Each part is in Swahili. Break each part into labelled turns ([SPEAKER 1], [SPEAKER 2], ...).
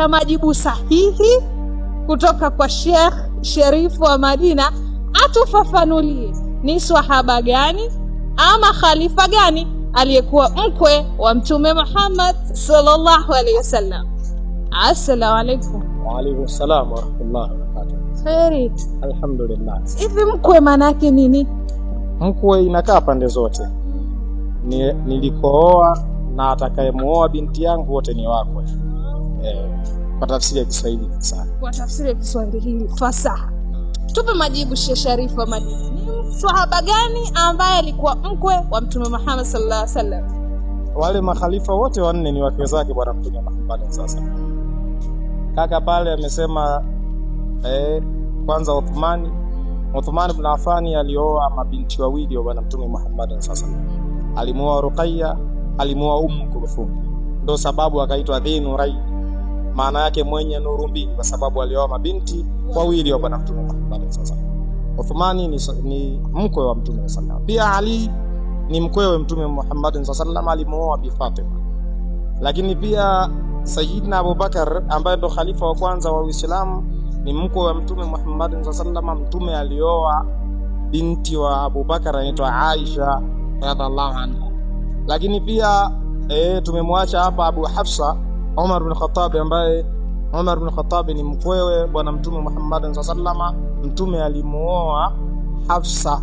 [SPEAKER 1] Majibu sahihi kutoka kwa Sheikh Sherifu wa Madina, atufafanulie ni swahaba gani ama khalifa gani aliyekuwa mkwe wa Mtume Muhammad sallallahu alaihi wasallam. Assalamu alaikum.
[SPEAKER 2] Wa alaikum salam wa rahmatullahi wa barakatuh.
[SPEAKER 1] Kheri.
[SPEAKER 2] Alhamdulillah.
[SPEAKER 1] Hivi mkwe maana yake nini?
[SPEAKER 2] Mkwe inakaa pande zote. Nilikooa na atakayemuoa binti yangu wote ni wakwe. Kwa tafsiri ya Kiswahili fasaha.
[SPEAKER 1] Kwa tafsiri ya Kiswahili fasaha. Tupe majibu Sheikh Sharifu wa Madina. Ni swahaba gani ambaye alikuwa mkwe wa Mtume Muhammad sallallahu alaihi wasallam?
[SPEAKER 2] Wale makhalifa wote wanne ni wake zake bwana Mtume Muhammad. Sasa kaka pale amesema kwanza Uthman ibn Affan alioa mabinti wawili wa bwana Mtume Muhammad. Sasa alimuoa Ruqayya, alimuoa Kulthum. Ndio sababu akaitwa Dhinurai, maana yake mwenye nuru mbili, kwa sababu alioa mabinti wawili wa bwana Mtume Muhammad. Sasa Uthmani ni mkwe wa Mtume sallallahu. Pia Ali ni mkwe wa Mtume Muhammad sallallahu, alimuoa Bi Fatima. Lakini pia Sayyidina Abu Bakar ambaye ndo khalifa wa kwanza wa Uislamu ni mkwe wa Mtume Muhammad sallallahu. Mtume alioa binti wa Abu Bakar anaitwa Aisha radhiallahu anha. Lakini pia tumemwacha hapa Abu Hafsa Umar bin Khattab, ambaye Umar bin Khattab ni mkwewe bwana Mtume Muhammad sallallahu. Mtume alimuoa Hafsa.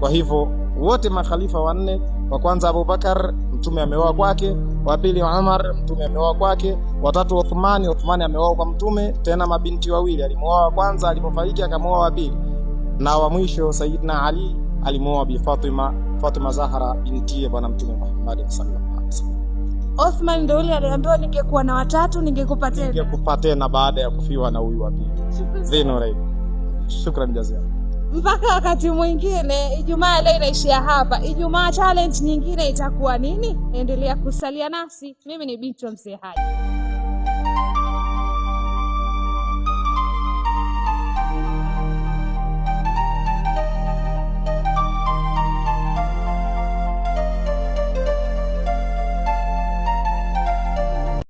[SPEAKER 2] Kwa hivyo wote makhalifa wanne, wa kwanza Abu Bakar Mtume ameoa kwake, wa pili Umar Mtume ameoa kwake, wa tatu Uthmani ameoa kwa Mtume, tena mabinti wawili, alimuoa wa kwanza alipofariki akamuoa wa pili, na wa mwisho Sayyidina Ali alimuoa Bi Fatima Zahra binti bwana Mtume Muhammad sallallahu alaihi wasallam.
[SPEAKER 1] Uthman ndio yule aliambiwa ningekuwa na watatu ningekupa tena
[SPEAKER 2] baada ya kufiwa na huyu wa pili. Dhinurai. Shukran jazilan.
[SPEAKER 1] Mpaka wakati mwingine. Ijumaa leo inaishia hapa. Ijumaa challenge nyingine itakuwa nini? Endelea kusalia nasi. Mimi ni binti wa Mzee Haji.